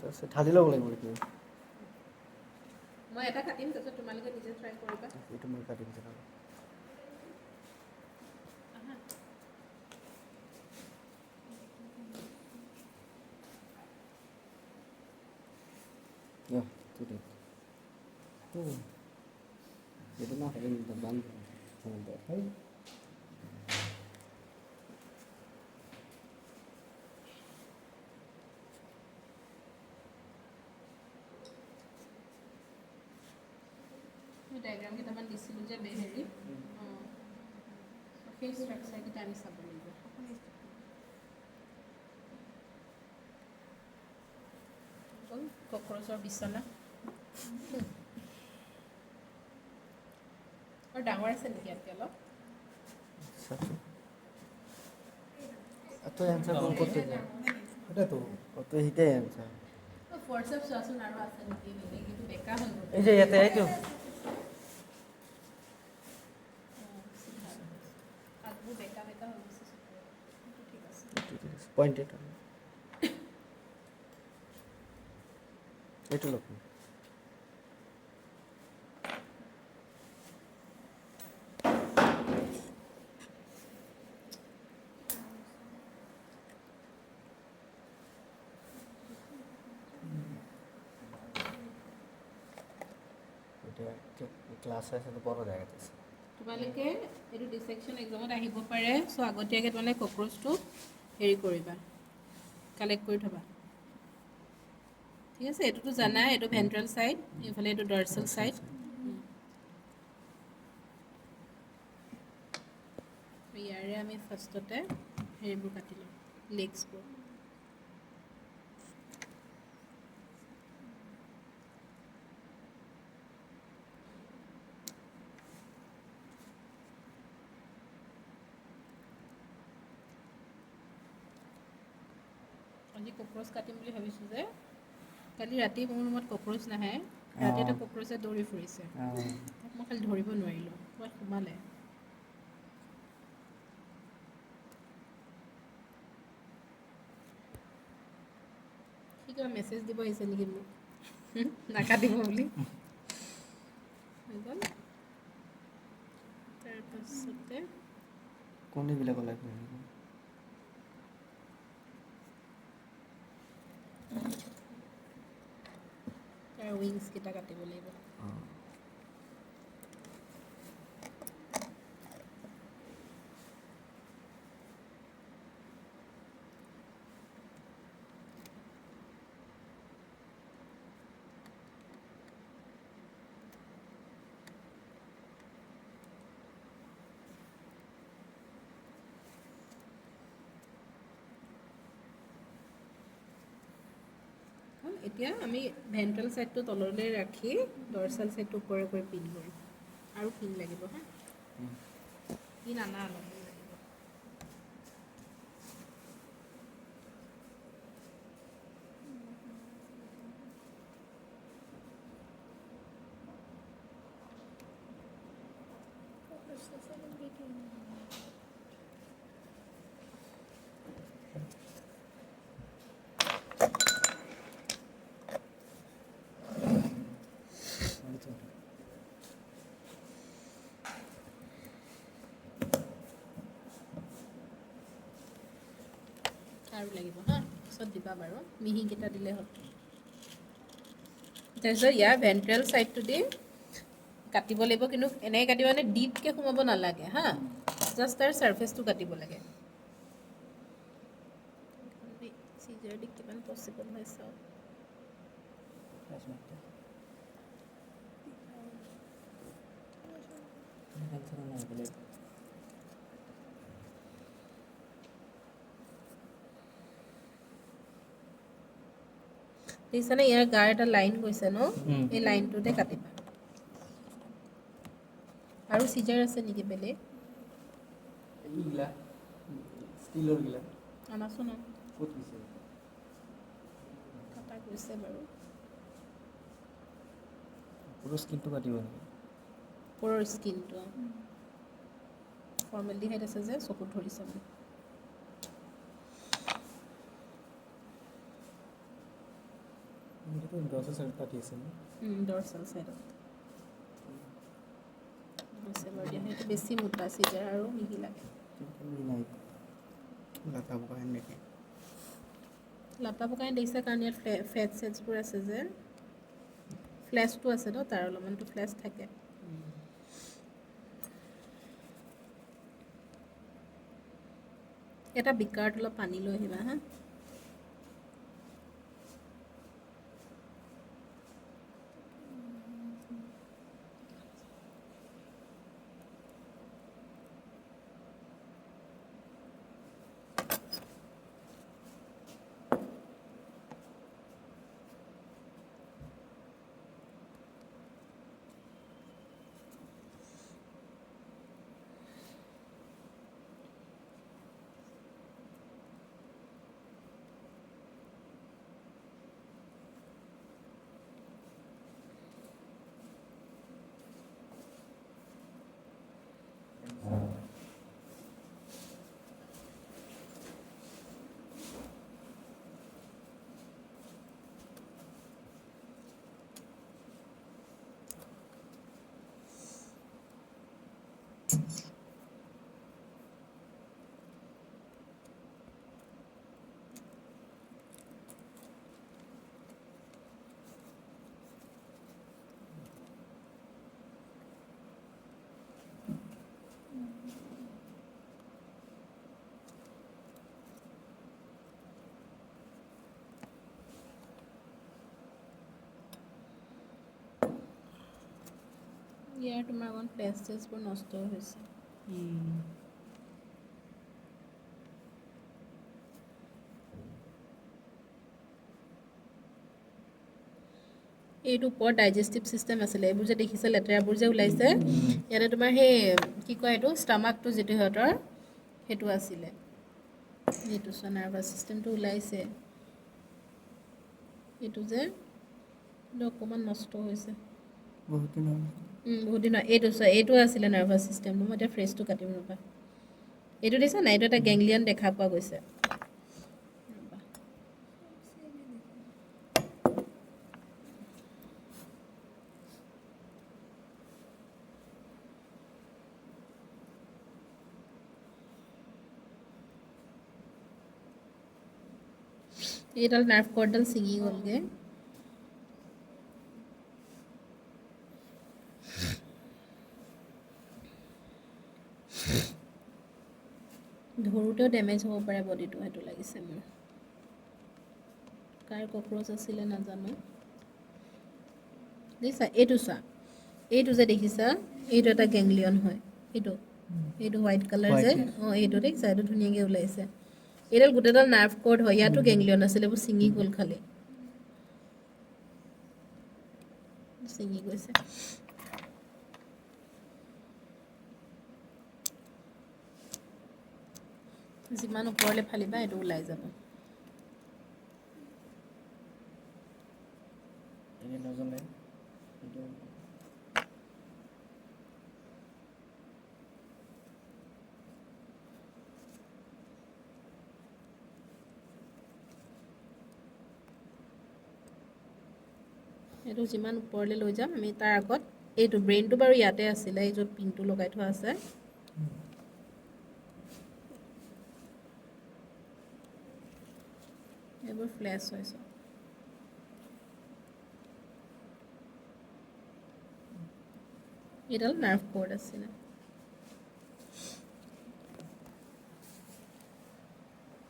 আছে ঢালি ল'ব লাগিব এইটো মই এটা কাটিম তাৰপিছত তোমালোকে নিজে ট্ৰাই কৰিবা এইটো মই কাটিম তেনেহ'লে Ja, direkt. Oh. Itu mah kayak terbang. Hey. Diagram কেইটামান দিছিলোঁ যে হেৰি সেই ষ্ট্ৰাকচাৰকেইটা আমি চাব লাগিব কক্ৰচৰ বিচনা আৰু ডাঙৰ আছে নেকি ইয়াতকৈ অলপ তো অ্যান্সাৰ কোন কৰতে যায় এটা তো কত হিটে অ্যান্সাৰ হোয়াটসঅ্যাপ চোৱাচোন আৰু আছে নেকি বেলেগ কিন্তু বেকা হৈ গ'ল এই যে ইয়াতে এইটো আগবোৰ বেকা বেকা হৈ গৈছে ঠিক আছে পয়েন্টেড এইটো লোক ক্লাছ আছে তো বড় জায়গাতে আছে তোমালোকে এইটো ডিসেকশন এক্সামত আহিব পাৰে সো আগতীয়াকৈ তোমালোকে কক্ৰচটো হেৰি কৰিবা কালেক্ট কৰি থবা ঠিক আছে এইটোতো জানা এইটো ভেন্ট্ৰেল সাইড এইফালে এইটো ডৰ্সেল সাইড ইয়াৰে আমি ফাৰ্ষ্টতে হেৰিবোৰ কাটি লওঁ লেগছবোৰ আজি কক্ৰচ কাটিম বুলি ভাবিছোঁ যে কালি ৰাতি মোৰ ৰুমত কক্ৰচ নাহে ৰাতি এটা কক্ৰচে দৌৰি ফুৰিছে মই খালি ধৰিব নোৱাৰিলোঁ ক'ৰবাত সোমালে সি কিবা মেছেজ দিব আহিছে নেকি মোক নাকাটিব বুলি হৈ গ'ল তাৰপাছতে কোনবিলাক লাগে তাৰ উইংছ কেইটা কাটিব লাগিব এতিয়া আমি ভেন্ট্ৰেল সাইডটো তললৈ ৰাখি ডৰ্সাল সাইডটো ওপৰে ওপৰে পিন কৰিম আৰু পিন লাগিব হা পিন আনা অলপ লাগিব আৰু লাগিব হা পিছত দিবা বাৰু মিহিকেইটা দিলে হ'ল তাৰপিছত ইয়াৰ ভেন্ট্ৰেল সাইডটো দি কাটিব লাগিব কিন্তু এনেকৈ কাটিব মানে ডিপকৈ সোমাব নালাগে হা জাষ্ট তাৰ ছাৰ্ফেচটো কাটিব লাগে চিজাৰ দি কিমান পচিবল হয় চাওক দেখিছানে ইয়াৰ গাৰ এটা লাইন গৈছে ন এই লাইনটোতে কাটিবা আৰু চিজাৰ আছে নেকি বেলেগ এইগিলা ষ্টিলৰ গিলা আনাচোন ক'ত দিছে কাটা গৈছে বাৰু পুৰো স্কিনটো কাটিব নেকি ওপৰৰ স্কিনটো ফৰ্মেলডিহাইড আছে যে চকুত ধৰিছে মানে এইটো ডৰ্চেল চাইড কাটি আছে ন ডৰ্চেল চাইডত হৈছে বাৰু দিয়া সেইটো বেছি মোটা চিজাৰ আৰু মিহি লাগে নাই লাটা বগাই নেকি লাটা পকাই দেখিছে কাৰণ ইয়াত ফেট চেটছবোৰ আছে যে ফ্লেছটো আছে ন তাৰ অলপমানটো ফ্লেছ থাকে এটা বিকাৰত অলপ পানী লৈ আহিবা হা ইয়াৰ তোমাৰ অকণ ফ্লেছ চেছবোৰ নষ্ট হৈছে এইটো ওপৰত ডাইজেষ্টিভ চিষ্টেম আছিলে এইবোৰ যে দেখিছে লেতেৰাবোৰ যে ওলাইছে ইয়াতে তোমাৰ সেই কি কয় এইটো ষ্টামাকটো যিটো সিহঁতৰ সেইটো আছিলে এইটো চোৱা নাৰ্ভাছ চিষ্টেমটো ওলাইছে এইটো যে অকণমান নষ্ট হৈছে বহুত দিন হ'ল বহুত দিন এইটো চোৱা এইটো আছিলে নাৰ্ভাছ চিষ্টেমটো মই এতিয়া ফ্ৰেছটো কাটিম ৰ'বা এইটো দিছা নাই এইটো এটা গেংলিয়ন দেখা পোৱা গৈছে এইডাল নাৰ্ভ কৰ্ডডাল ছিঙি গ'লগৈ ধৰোঁতেও ডেমেজ হ'ব পাৰে বডিটো সেইটো লাগিছে মোৰ কাৰ কক্ৰচ আছিলে নাজানো দেখিছা এইটো চোৱা এইটো যে দেখিছা এইটো এটা গেংলিয়ন হয় এইটো হোৱাইট কালাৰ যে এইটো দেখিছা এইটো ধুনীয়াকৈ ওলাইছে এইডাল গোটেইডাল নাৰ্ভ কৰ্ড হয় ইয়াতো গেংলিয়ন আছিলে এইবোৰ ছিঙি গ'ল খালি ছিঙি গৈছে যিমান ওপৰলৈ ফালিবা এইটো ওলাই যাব নজনাই এইটো যিমান ওপৰলৈ লৈ যাম আমি তাৰ আগত এইটো ব্ৰেইনটো বাৰু ইয়াতে আছিলে এই য'ত পিনটো লগাই থোৱা আছে এইবোৰ ফ্লেছ হৈছে এইডাল নাৰ্ভ কৰ্ড আছিলে